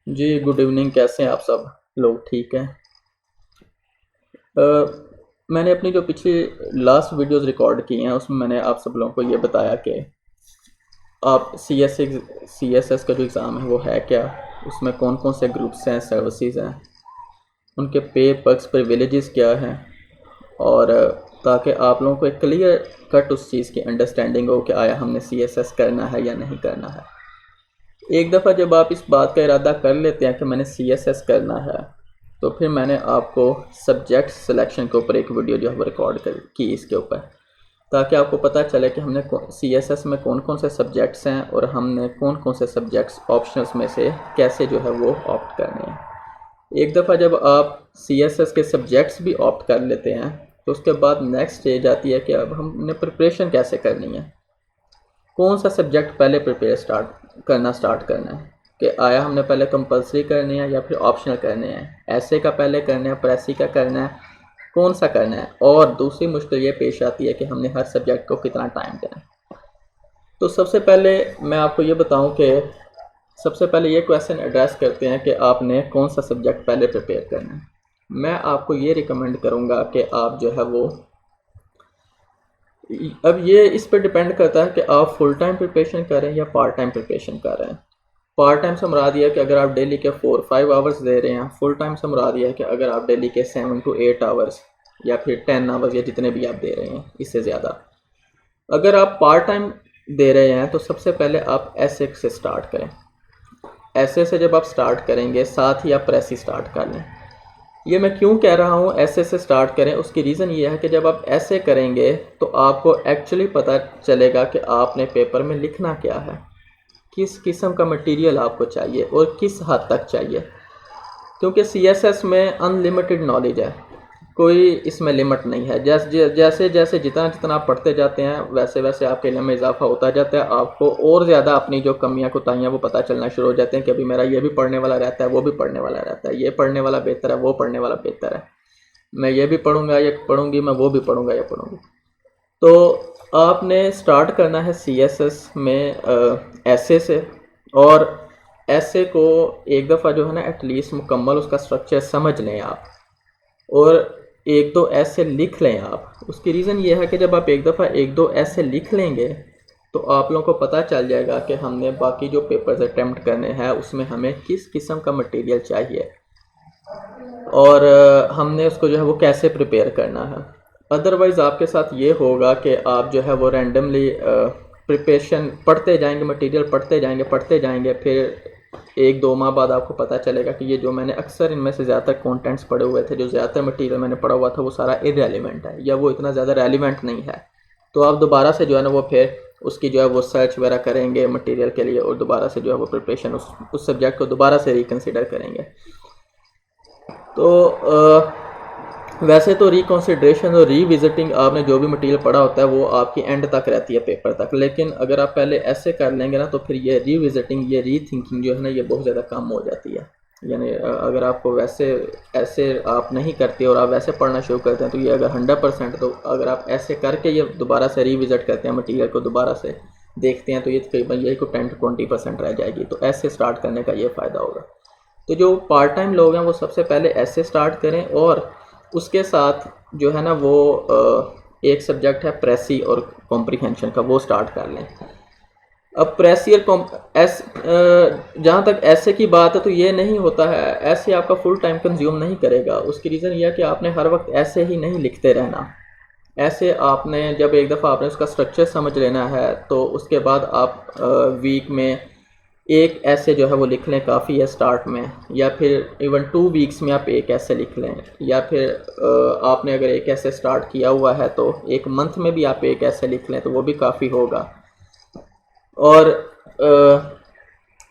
जी, good evening. कैसे हैं आप सब लोग? ठीक हैं? अ, मैंने अपनी जो पिछली लास्ट वीडियोस रिकॉर्ड की हैं उसमें मैंने आप सब लोगों को ये बताया कि आप सी एस एस का जो एग्ज़ाम है वो है क्या, उसमें कौन कौन से ग्रुप्स हैं, सर्विसेज हैं, उनके पे पर्क्स प्रिविलेजेस क्या हैं, और ताकि आप लोगों को एक क्लियर कट उस चीज़ की अंडरस्टैंडिंग हो कि आया हमने सी एस एस करना है या नहीं करना है। एक दफ़ा जब आप इस बात का इरादा कर लेते हैं कि मैंने सी एस एस करना है, तो फिर मैंने आपको सब्जेक्ट सिलेक्शन के ऊपर एक वीडियो जो है वो रिकॉर्ड कर की इसके ऊपर, ताकि आपको पता चले कि हमने सी एस एस में कौन कौन से सब्जेक्ट्स हैं और हमने कौन कौन से सब्जेक्ट्स ऑप्शनल्स में से कैसे जो है वो ऑप्ट करने हैं। एक दफ़ा जब आप सी एस एस के सब्जेक्ट्स भी ऑप्ट कर लेते हैं तो उसके बाद नेक्स्ट स्टेज आती है कि अब हमने प्रिपरेशन कैसे करनी है, कौन सा सब्जेक्ट पहले प्रिपेयर स्टार्ट करना है, कि आया हमने पहले कंपलसरी करनी है या फिर ऑप्शनल करने हैं, ऐसे का पहले करना है, प्रेसी का करना है, कौन सा करना है। और दूसरी मुश्किल ये पेश आती है कि हमने हर सब्जेक्ट को कितना टाइम देना है। तो सबसे पहले मैं आपको ये बताऊं कि सबसे पहले ये क्वेश्चन एड्रेस करते हैं कि आपने कौन सा सब्जेक्ट पहले प्रिपेयर करना है। मैं आपको ये रिकमेंड करूँगा कि आप जो है वो, अब ये इस पर डिपेंड करता है कि आप फुल टाइम प्रिपरेशन कर रहे हैं या पार्ट टाइम प्रिपरेशन कर रहे हैं। पार्ट टाइम से मुराद ये है कि अगर आप डेली के 4-5 आवर्स दे रहे हैं। फुल टाइम से मुराद ये है कि अगर आप डेली के 7 to 8 आवर्स या फिर 10 आवर्स या जितने भी आप दे रहे हैं, इससे ज़्यादा। अगर आप पार्ट टाइम दे रहे हैं तो सबसे पहले आप ऐसे से स्टार्ट करें। ऐसे से जब आप स्टार्ट करेंगे साथ ही आप प्रेसी स्टार्ट कर लें। ये मैं क्यों कह रहा हूँ ऐसे से स्टार्ट करें, उसकी रीज़न ये है कि जब आप ऐसे करेंगे तो आपको एक्चुअली पता चलेगा कि आपने पेपर में लिखना क्या है, किस किस्म का मटेरियल आपको चाहिए और किस हद तक चाहिए। क्योंकि सी एस एस में अनलिमिटेड नॉलेज है, कोई इसमें लिमिट नहीं है। जैसे जैसे जितना जितना आप पढ़ते जाते हैं वैसे वैसे आपके इल्म में इजाफा होता जाता है। आपको और ज़्यादा अपनी जो कमियां कोताहियां वो पता चलना शुरू हो जाते हैं कि अभी मेरा ये भी पढ़ने वाला रहता है, वो भी पढ़ने वाला रहता है, ये पढ़ने वाला बेहतर है, वो पढ़ने वाला बेहतर है, मैं ये भी पढ़ूंगा, ये पढ़ूंगी, मैं वो भी पढ़ूंगा, ये पढ़ूंगी। तो आपने स्टार्ट करना है सी एस एस में ऐसे से। और ऐसे को एक दफ़ा जो है ना एटलीस्ट मुकम्मल उसका स्ट्रक्चर समझ लें आप, और एक दो ऐसे लिख लें आप। उसकी रीज़न ये है कि जब आप एक दफ़ा एक दो ऐसे लिख लेंगे तो आप लोगों को पता चल जाएगा कि हमने बाकी जो पेपर्स अटैम्प्ट करने हैं उसमें हमें किस किस्म का मटेरियल चाहिए और हमने उसको जो है वो कैसे प्रिपेयर करना है। अदरवाइज़ आपके साथ ये होगा कि आप जो है वो रैंडमली प्रिपरेशन पढ़ते जाएंगे, मटेरियल पढ़ते जाएंगे, फिर 1-2 माह बाद आपको पता चलेगा कि ये जो मैंने अक्सर इनमें से ज़्यादातर कंटेंट्स पढ़े हुए थे, जो ज़्यादातर मटेरियल मैंने पढ़ा हुआ था वो सारा इररेलेवेंट है या वो इतना ज़्यादा रेलिवेंट नहीं है। तो आप दोबारा से जो है ना वो फिर उसकी जो है वो सर्च वगैरह करेंगे मटेरियल के लिए, और दोबारा से जो है वो प्रिपरेशन उस सब्जेक्ट को दोबारा से रिकन्सिडर करेंगे। तो वैसे तो रिकॉन्सिड्रेशन और रीविजिटिंग आपने जो भी मटेरियल पढ़ा होता है वो आपकी एंड तक रहती है, पेपर तक। लेकिन अगर आप पहले ऐसे कर लेंगे ना तो फिर ये रीविजिटिंग, ये रीथिंकिंग जो है ना ये बहुत ज़्यादा कम हो जाती है। यानी अगर आपको वैसे ऐसे आप नहीं करते और आप वैसे पढ़ना शुरू करते हैं तो ये अगर 100%, तो अगर आप ऐसे करके ये दोबारा से रीविजिट करते हैं, मटीरियल को दोबारा से देखते हैं, तो ये तकरीबन यही को 10-20% रह जाएगी। तो ऐसे स्टार्ट करने का ये फ़ायदा होगा। तो जो पार्ट टाइम लोग हैं वो सबसे पहले ऐसे स्टार्ट करें, और उसके साथ जो है ना वो एक सब्जेक्ट है प्रेसी और कॉम्प्रीहेंशन का, वो स्टार्ट कर लें। अब प्रेसी और जहाँ तक ऐसे की बात है तो ये नहीं होता है, ऐसे आपका फुल टाइम कंज्यूम नहीं करेगा। उसकी रीज़न यह है कि आपने हर वक्त ऐसे ही नहीं लिखते रहना। ऐसे आपने जब एक दफ़ा आपने उसका स्ट्रक्चर समझ लेना है तो उसके बाद आप वीक में एक ऐसे जो है वो लिख लें, काफ़ी है स्टार्ट में। या फिर इवन 2 वीक्स में आप एक ऐसे लिख लें, या फिर आपने अगर एक ऐसे स्टार्ट किया हुआ है तो एक मंथ में भी आप एक ऐसे लिख लें तो वो भी काफ़ी होगा। और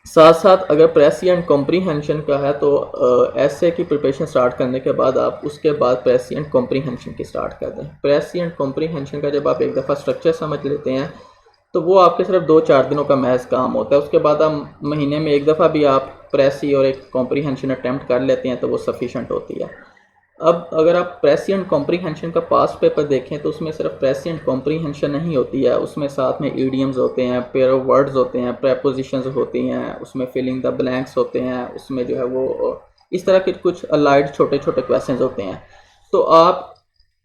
साथ साथ अगर प्रेसी एंड कॉम्प्रीहेंशन का है तो ऐसे की प्रिपरेशन स्टार्ट करने के बाद आप उसके बाद प्रेसी एंड कॉम्प्रीहेंशन की स्टार्ट कर दें। प्रेसी एंड कॉम्प्रीहेंशन का जब आप एक दफ़ा स्ट्रक्चर समझ लेते हैं तो वो आपके सिर्फ 2-4 दिनों का महज काम होता है। उसके बाद आप महीने में एक दफ़ा भी आप प्रेसी और एक कॉम्प्रीहेंशन अटैम्प्ट कर लेते हैं तो वो सफिशेंट होती है। अब अगर आप प्रेसिएंट कॉम्प्रीहेंशन का पास्ट पेपर देखें तो उसमें सिर्फ प्रेसिएंट कॉम्प्रीहेंशन नहीं होती है, उसमें साथ में ईडियम्स होते हैं, पेयर ऑफ वर्ड्स होते हैं, प्रेपोजिशंस होती हैं, उसमें फिलिंग द ब्लैंक्स होते हैं, उसमें जो है वो इस तरह के कुछ अलाइड छोटे छोटे क्वेश्चंस होते हैं। तो आप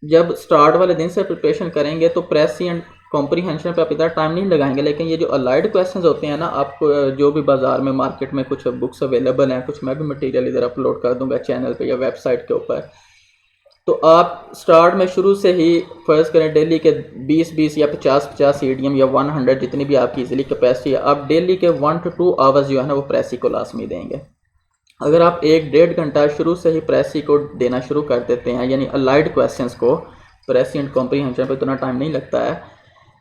जब स्टार्ट वाले दिन से प्रिपरेशन करेंगे तो प्रेसिएंट कॉम्प्रीहेंशन पे आप इतना टाइम नहीं लगाएंगे, लेकिन ये जो अलाइड क्वेश्चंस होते हैं ना, आपको जो भी बाज़ार में मार्केट में कुछ बुक्स अवेलेबल हैं, कुछ मैं भी मटेरियल इधर अपलोड कर दूंगा चैनल पे या वेबसाइट के ऊपर, तो आप स्टार्ट में शुरू से ही फर्ज करें डेली के 20-20 या 50-50 ईडीएम या 100 जितनी भी आपकी इजीली कैपेसिटी है, आप डेली के 1 to 2 आवर्स जो है ना वो प्रेसी को लाजमी देंगे। अगर आप 1-1.5 घंटा शुरू से ही प्रेसी को देना शुरू कर देते हैं, यानी अलाइड क्वेश्चंस को, प्रेसिएंट कॉम्प्रीहेंशन पे इतना टाइम नहीं लगता है,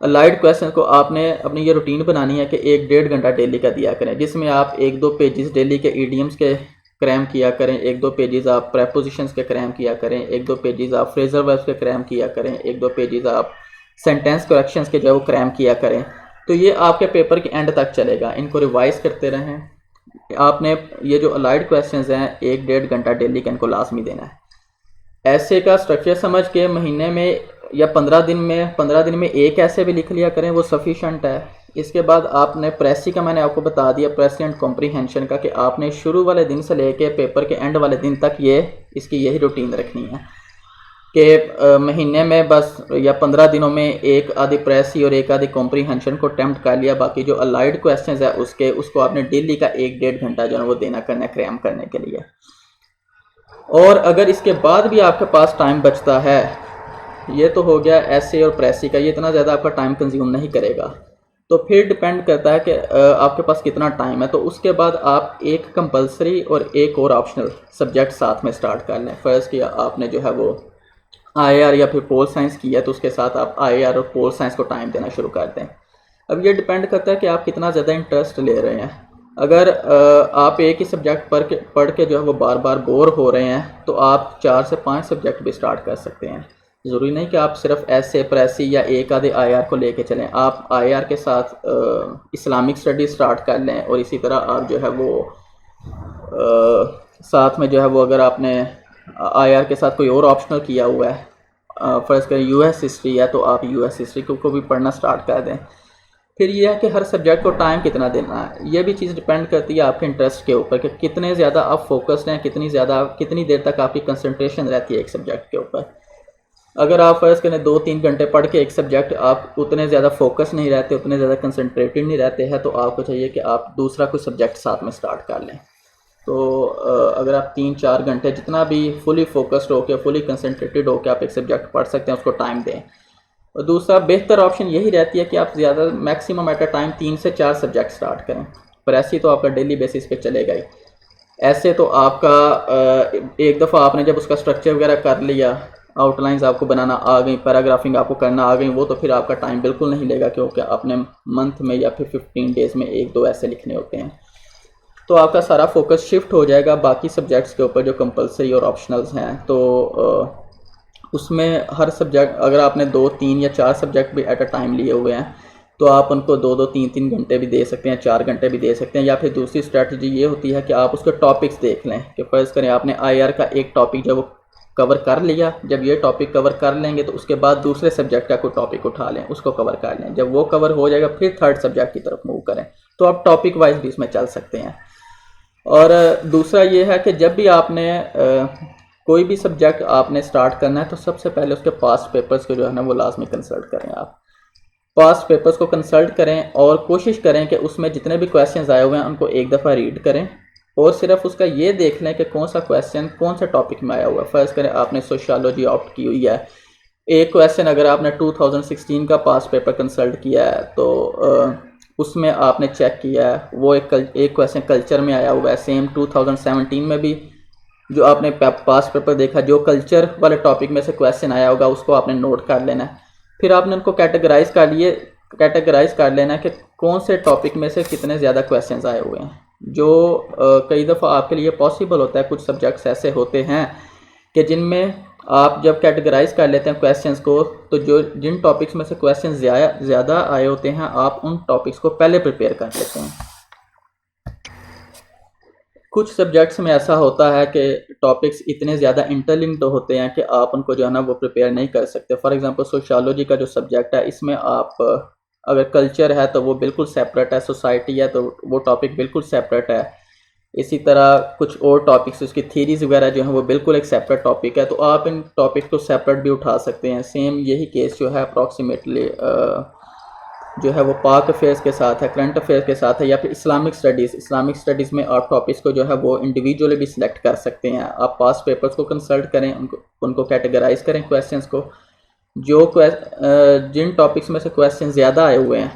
अलाइड क्वेश्चन को आपने अपनी ये रूटीन बनानी है कि 1-1.5 घंटा डेली का दिया करें, जिसमें आप 1-2 पेजेस डेली के ईडियम्स के क्रैम किया करें, 1-2 पेजेस आप प्रेपोजिशंस के क्रैम किया करें, 1-2 पेजेस आप फ्रेजल वर्ब्स के क्रैम किया करें, 1-2 पेजेस आप सेंटेंस करेक्शंस के जो है वो क्रैम किया करें। तो ये आपके पेपर के एंड तक चलेगा, इनको रिवाइज करते रहें। आपने ये जो अलाइड क्वेश्चंस हैं 1-1.5 घंटा डेली का इनको लाजमी देना है। ऐसे का स्ट्रक्चर समझ के महीने में या 15 दिन में एक ऐसे भी लिख लिया करें, वो सफिशेंट है। इसके बाद आपने प्रेसी का मैंने आपको बता दिया, प्रेसिएंट कॉम्प्रीहेंशन का, कि आपने शुरू वाले दिन से लेके पेपर के एंड वाले दिन तक ये इसकी यही रूटीन रखनी है कि महीने में बस या 15 दिनों में एक आधी प्रेसी और एक आधी कॉम्प्रीहेंशन को अटेम्प्ट कर लिया, बाकी जो अलाइड क्वेश्चंस है उसको आपने डेली का 1-1.5 घंटा जो है वो देना करना है क्रैम करने के लिए। और अगर इसके बाद भी आपके पास टाइम बचता है, ये तो हो गया एसे और प्रेसी का, ये इतना ज़्यादा आपका टाइम कंज्यूम नहीं करेगा, तो फिर डिपेंड करता है कि आपके पास कितना टाइम है। तो उसके बाद आप एक कंपलसरी और एक और ऑप्शनल सब्जेक्ट साथ में स्टार्ट कर लें। फर्स्ट किया आपने जो है वो आईआर या फिर पोल साइंस किया, तो उसके साथ आप आईआर और पोल साइंस को टाइम देना शुरू कर दें। अब ये डिपेंड करता है कि आप कितना ज़्यादा इंटरेस्ट ले रहे हैं। अगर आप एक ही सब्जेक्ट पढ़ के जो है वो बार बार बोर हो रहे हैं, तो आप 4 से 5 सब्जेक्ट भी स्टार्ट कर सकते हैं। ज़रूरी नहीं कि आप सिर्फ ऐसे प्रेसी या एक आधे आईआर को लेके चलें, आप आईआर के साथ इस्लामिक स्टडी स्टार्ट कर लें, और इसी तरह आप जो है वो साथ में जो है वो अगर आपने आईआर के साथ कोई और ऑप्शनल किया हुआ है, फ़र्ज़ करें यूएस हिस्ट्री है, तो आप यूएस हिस्ट्री को भी पढ़ना स्टार्ट कर दें। फिर यह है कि हर सब्जेक्ट को टाइम कितना देना है, यह भी चीज़ डिपेंड करती है आपके इंटरेस्ट के ऊपर कि कितने ज़्यादा आप फोकस्ड हैं, कितनी देर तक आपकी कंसंट्रेशन रहती है एक सब्जेक्ट के ऊपर। अगर आप फ़र्ज़ करें 2-3 घंटे पढ़ के एक सब्जेक्ट आप उतने ज़्यादा फोकस नहीं रहते, उतने ज़्यादा कंसंट्रेटेड नहीं रहते हैं, तो आपको चाहिए कि आप दूसरा कोई सब्जेक्ट साथ में स्टार्ट कर लें। तो अगर आप 3-4 घंटे जितना भी फुली फोकस्ड होकर, फुली कंसंट्रेटेड होकर आप एक सब्जेक्ट पढ़ सकते हैं, उसको टाइम दें। और दूसरा बेहतर ऑप्शन यही रहती है कि आप ज़्यादा मैक्सिमम एट अ टाइम 3 से 4 सब्जेक्ट स्टार्ट करें। प्रेसी तो आपका डेली बेसिस पे चलेगा ही। ऐसे तो आपका एक दफ़ा आपने जब उसका स्ट्रक्चर वगैरह कर लिया, आउटलाइंस आपको बनाना आ गई, पैराग्राफिंग आपको करना आ गई, वो तो फिर आपका टाइम बिल्कुल नहीं लेगा, क्योंकि आपने मंथ में या फिर 15 डेज़ में 1-2 ऐसे लिखने होते हैं। तो आपका सारा फोकस शिफ्ट हो जाएगा बाकी सब्जेक्ट्स के ऊपर जो कंपलसरी और ऑप्शनल्स हैं। तो उसमें हर सब्जेक्ट अगर आपने 2-3 या 4 सब्जेक्ट भी एट अ टाइम लिए हुए हैं, तो आप उनको 2-2, 3-3 घंटे भी दे सकते हैं, 4 घंटे भी दे सकते हैं। या फिर दूसरी स्ट्रैटेजी ये होती है कि आप उसके टॉपिक्स देख लें कि फ़र्ज़ करें आपने आईआर का एक टॉपिक जब वो कवर कर लिया, जब ये टॉपिक कवर कर लेंगे तो उसके बाद दूसरे सब्जेक्ट का कोई टॉपिक उठा लें, उसको कवर कर लें। जब वो कवर हो जाएगा फिर थर्ड सब्जेक्ट की तरफ मूव करें। तो आप टॉपिक वाइज भी इसमें चल सकते हैं। और दूसरा ये है कि जब भी आपने कोई भी सब्जेक्ट आपने स्टार्ट करना है, तो सबसे पहले उसके पास्ट पेपर्स को जो है ना वो लाजमी कंसल्ट करें। आप पास्ट पेपर्स को कंसल्ट करें और कोशिश करें कि उसमें जितने भी क्वेश्चंस आए हुए हैं उनको एक दफ़ा रीड करें, और सिर्फ उसका ये देख लें कि कौन सा क्वेश्चन कौन से टॉपिक में आया हुआ है। फ़र्ज़ करें आपने सोशियोलॉजी ऑप्ट की हुई है, एक क्वेश्चन अगर आपने 2016 का पास्ट पेपर कंसल्ट किया है, तो उसमें आपने चेक किया है वो एक क्वेश्चन कल्चर में आया हुआ है। सेम 2017 में भी जो आपने पास्ट पेपर देखा, जो कल्चर वाले टॉपिक में से क्वेश्चन आया होगा उसको आपने नोट कर लेना है। फिर आपने उनको कैटेगराइज कर लेना है कि कौन से टॉपिक में से कितने ज़्यादा क्वेश्चंस आए हुए हैं। जो कई दफ़ा आपके लिए पॉसिबल होता है, कुछ सब्जेक्ट्स ऐसे होते हैं कि जिनमें आप जब कैटेगराइज कर लेते हैं क्वेश्चंस को, तो जिन टॉपिक्स में से क्वेश्चन ज़्यादा आए होते हैं, आप उन टॉपिक्स को पहले प्रिपेयर कर लेते हैं। कुछ सब्जेक्ट्स में ऐसा होता है कि टॉपिक्स इतने ज़्यादा इंटरलिंक्ड होते हैं कि आप उनको जो है ना वो प्रिपेयर नहीं कर सकते। फॉर एग्जांपल सोशियोलॉजी का जो सब्जेक्ट है, इसमें आप अगर कल्चर है तो वो बिल्कुल सेपरेट है, सोसाइटी है तो वो टॉपिक बिल्कुल सेपरेट है। इसी तरह कुछ और टॉपिक्स, उसकी थीरीज़ वगैरह जो हैं वो बिल्कुल एक सेपरेट टॉपिक है, तो आप इन टॉपिक को सेपरेट भी उठा सकते हैं। सेम यही केस जो है अप्रॉक्सीमेटली जो है वो पाक अफेयर्स के साथ है, करंट अफेयर्स के साथ है, या फिर इस्लामिक स्टडीज़ में आप टॉपिक्स को जो है वो इंडिविजुअली भी सिलेक्ट कर सकते हैं। आप पास पेपर्स को कंसल्ट करें, उनको कैटेगराइज करें क्वेश्चंस को, जिन टॉपिक्स में से क्वेश्चन ज़्यादा आए हुए हैं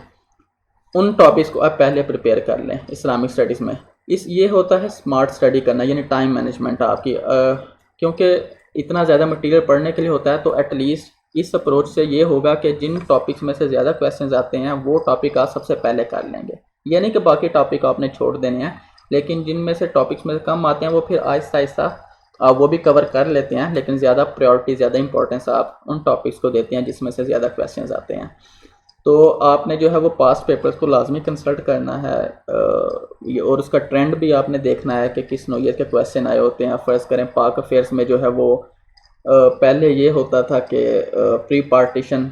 उन टॉपिक्स को आप पहले प्रिपेयर कर लें इस्लामिक स्टडीज़ में। ये होता है स्मार्ट स्टडी करना, यानी टाइम मैनेजमेंट आपकी, क्योंकि इतना ज़्यादा मटेरियल पढ़ने के लिए होता है, तो एटलीस्ट इस अप्रोच से ये होगा कि जिन टॉपिक्स में से ज़्यादा क्वेश्चंस आते हैं वो टॉपिक आप सबसे पहले कर लेंगे। ये नहीं कि बाकी टॉपिक आपने छोड़ देने हैं, लेकिन जिनमें से टॉपिक्स में से कम आते हैं वो फिर आहिस्ता आहिस्ता आप वो भी कवर कर लेते हैं, लेकिन ज़्यादा प्रायोरिटी, ज़्यादा इंपॉर्टेंस आप उन टॉपिक्स को देते हैं जिसमें से ज़्यादा क्वेश्चंस आते हैं। तो आपने जो है वो पास्ट पेपर्स को लाजमी कंसल्ट करना है, और उसका ट्रेंड भी आपने देखना है कि किस नौइयत के क्वेश्चन आए होते हैं। फ़र्ज़ करें पाक अफेयर्स में जो है वो पहले ये होता था कि प्री पार्टीशन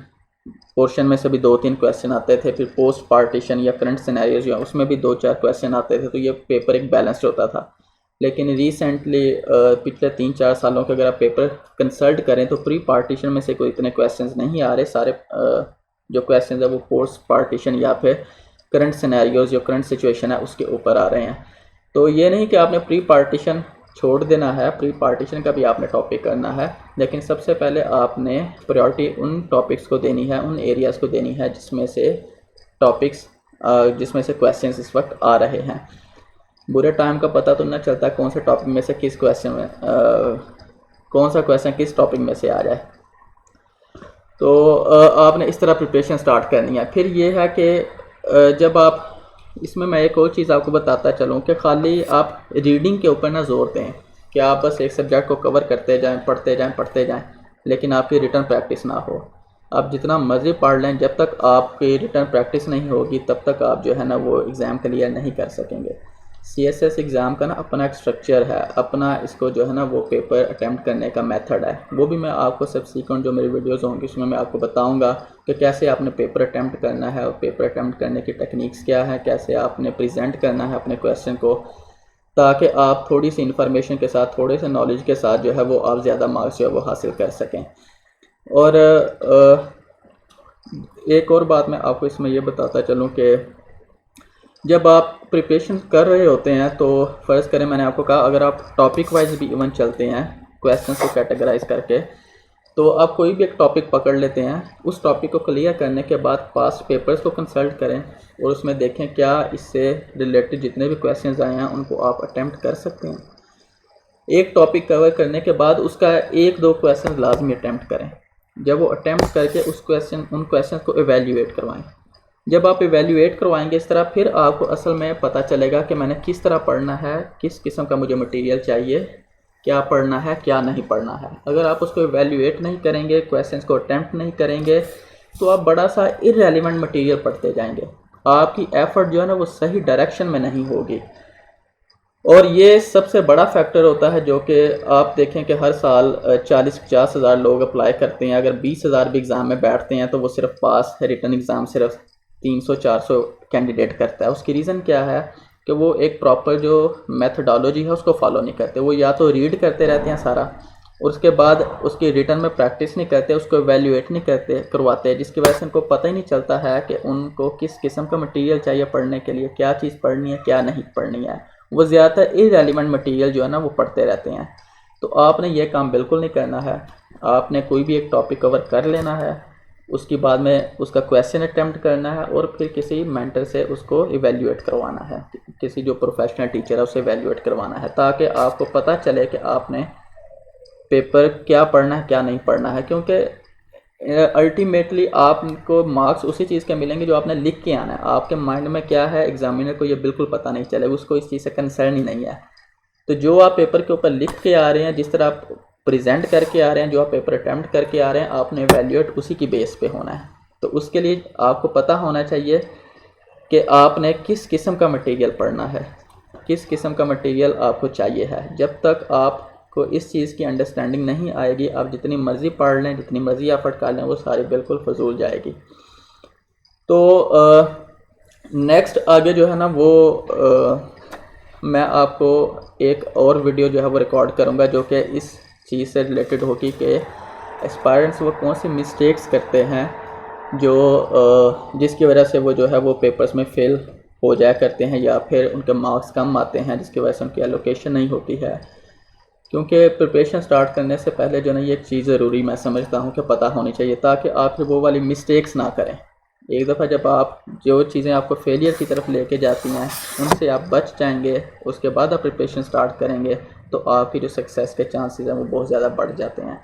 पोर्शन में से भी 2-3 क्वेश्चन आते थे, फिर पोस्ट पार्टीशन या करंट सिनेरियोज जो उसमें भी 2-4 क्वेश्चन आते थे, तो ये पेपर एक बैलेंस्ड होता था। लेकिन रिसेंटली पिछले 3-4 सालों के अगर आप पेपर कंसल्ट करें तो प्री पार्टीशन में से कोई इतने क्वेश्चंस नहीं आ रहे, सारे जो क्वेश्चन है वो पोस्ट पार्टीशन या फिर करंट सिनेरियोज, जो करंट सिचुएशन है उसके ऊपर आ रहे हैं। तो ये नहीं कि आपने प्री पार्टीशन छोड़ देना है, प्री पार्टीशन का भी आपने टॉपिक करना है, लेकिन सबसे पहले आपने प्रायोरिटी उन टॉपिक्स को देनी है, उन एरियाज़ को देनी है जिसमें से टॉपिक्स जिसमें से क्वेश्चंस इस वक्त आ रहे हैं। बुरे टाइम का पता तो न चलता कौन से टॉपिक में से किस क्वेश्चन में कौन सा क्वेश्चन किस टॉपिक में से आ जाए। तो आपने इस तरह प्रिपरेशन स्टार्ट करनी है। फिर ये है कि जब आप इसमें, मैं एक और चीज़ आपको बताता चलूँ कि खाली आप रीडिंग के ऊपर ना जोर दें कि आप बस एक सब्जेक्ट को कवर करते जाएं, पढ़ते जाएं, लेकिन आपकी रिटर्न प्रैक्टिस ना हो। आप जितना मर्ज़ी पढ़ लें, जब तक आपकी रिटर्न प्रैक्टिस नहीं होगी तब तक आप जो है ना वो एग्ज़ाम क्लियर नहीं कर सकेंगे। CSS एग्ज़ाम का ना अपना एक स्ट्रक्चर है, अपना इसको जो है ना वो पेपर अटैम्प्ट करने का मेथड है, वो भी मैं आपको सब्सीक्वेंट जो मेरी वीडियोज़ होंगी उसमें मैं आपको बताऊंगा कि कैसे आपने पेपर अटैम्प्ट करना है और पेपर अटैम्प्ट करने की टेक्निक्स क्या है, कैसे आपने प्रेजेंट करना है अपने क्वेश्चन को, ताकि आप थोड़ी सी इन्फॉर्मेशन के साथ, थोड़े से नॉलेज के साथ जो है वो आप ज़्यादा मार्क्स जो है वो हासिल कर सकें। और एक और बात मैं आपको इसमें ये बताता चलूँ कि जब आप प्रिपरेशन कर रहे होते हैं तो फ़र्ज़ करें, मैंने आपको कहा अगर आप टॉपिक वाइज भी इवन चलते हैं क्वेश्चन को कैटेगराइज करके, तो आप कोई भी एक टॉपिक पकड़ लेते हैं, उस टॉपिक को क्लियर करने के बाद पास्ट पेपर्स को कंसल्ट करें और उसमें देखें क्या इससे रिलेटेड जितने भी क्वेश्चंस आए हैं उनको आप अटैम्प्ट कर सकते हैं। एक टॉपिक कवर करने के बाद उसका 1-2 क्वेश्चन लाजमी अटैम्प्ट करें। जब वो अटैम्प्ट करके उन क्वेश्चन को एवेल्यूएट करवाएं। जब आप एवेल्यूएट करवाएंगे इस तरह, फिर आपको असल में पता चलेगा कि मैंने किस तरह पढ़ना है, किस किस्म का मुझे मटेरियल चाहिए, क्या पढ़ना है क्या नहीं पढ़ना है। अगर आप उसको एवेल्यूएट नहीं करेंगे, क्वेश्चंस को अटैम्प्ट नहीं करेंगे, तो आप बड़ा सा इररेलेवेंट मटेरियल पढ़ते जाएंगे, आपकी एफर्ट जो है ना वो सही डायरेक्शन में नहीं होगी। और ये सबसे बड़ा फैक्टर होता है जो कि आप देखें कि हर साल 40-50 हज़ार लोग अप्लाई करते हैं, अगर 20 हज़ार भी एग्ज़ाम में बैठते हैं तो वो सिर्फ पास है, रिटर्न एग्ज़ाम सिर्फ 300-400 कैंडिडेट करता है। उसकी रीज़न क्या है कि वो एक प्रॉपर जो मेथडोलॉजी है उसको फॉलो नहीं करते। वो या तो रीड करते रहते हैं सारा, और उसके बाद उसकी रिटर्न में प्रैक्टिस नहीं करते, उसको एवेल्यूएट नहीं करवाते, जिसकी वजह से उनको पता ही नहीं चलता है कि उनको किस किस्म का मटेरियल चाहिए पढ़ने के लिए, क्या चीज़ पढ़नी है क्या नहीं पढ़नी है। वो ज़्यादातर इररेलेवेंट मटेरियल जो है ना वो पढ़ते रहते हैं। तो आपने ये काम बिल्कुल नहीं करना है। आपने कोई भी एक टॉपिक कवर कर लेना है, उसके बाद में उसका क्वेश्चन अटैम्प्ट करना है और फिर किसी मेंटर से उसको इवेल्यूएट करवाना है, किसी जो प्रोफेशनल टीचर है उससे इवेल्यूएट करवाना है, ताकि आपको पता चले कि आपने पेपर क्या पढ़ना है क्या नहीं पढ़ना है। क्योंकि अल्टीमेटली आपको मार्क्स उसी चीज़ के मिलेंगे जो आपने लिख के आना है। आपके माइंड में क्या है एग्जामिनर को ये बिल्कुल पता नहीं चलेगा, उसको इस चीज़ से कंसर्न ही नहीं है। तो जो आप पेपर के ऊपर लिख के आ रहे हैं, जिस तरह आप प्रेजेंट करके आ रहे हैं, जो आप पेपर अटैम्प्ट करके आ रहे हैं, आपने एवेल्यूएट उसी की बेस पे होना है। तो उसके लिए आपको पता होना चाहिए कि आपने किस किस्म का मटेरियल पढ़ना है, किस किस्म का मटेरियल आपको चाहिए है। जब तक आपको इस चीज़ की अंडरस्टैंडिंग नहीं आएगी, आप जितनी मर्ज़ी पढ़ लें, जितनी मर्ज़ी एफर्ट कर लें, वो सारी बिल्कुल फजूल जाएगी। तो नेक्स्ट आगे जो है ना वो मैं आपको एक और वीडियो जो है वो रिकॉर्ड करूँगा जो कि इस चीज़ से रिलेटेड होगी कि एस्पायरेंट्स वो कौन सी मिस्टेक्स करते हैं जो जिसकी वजह से वो जो है वो पेपर्स में फेल हो जाया करते हैं या फिर उनके मार्क्स कम आते हैं, जिसकी वजह से उनकी एलोकेशन नहीं होती है। क्योंकि प्रिपरेशन स्टार्ट करने से पहले जो ना ये एक चीज़ ज़रूरी मैं समझता हूँ कि पता होनी चाहिए, ताकि आप फिर वो वाली मिस्टेक्स ना करें। एक दफ़ा जब आप जो चीज़ें आपको फेलियर की तरफ लेके जाती हैं उनसे आप बच जाएंगे, उसके बाद आप प्रिपरेशन स्टार्ट करेंगे तो आपकी जो सक्सेस के चांसेस हैं वो बहुत ज़्यादा बढ़ जाते हैं।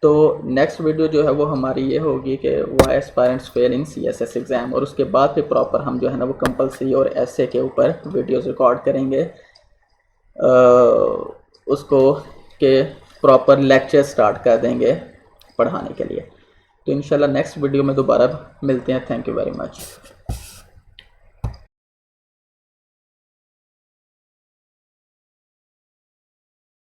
तो नेक्स्ट वीडियो जो है वो हमारी ये होगी कि वाई एस्पायरेंट्स फेल इन CSS एग्ज़ाम, और उसके बाद फिर प्रॉपर हम जो है ना वो कंपल्सरी और ऐसे के ऊपर वीडियोज़ रिकॉर्ड करेंगे उसको के प्रॉपर लेक्चर स्टार्ट कर देंगे पढ़ाने के लिए। तो इंशाल्लाह नेक्स्ट वीडियो में दोबारा मिलते हैं। Thank you very much.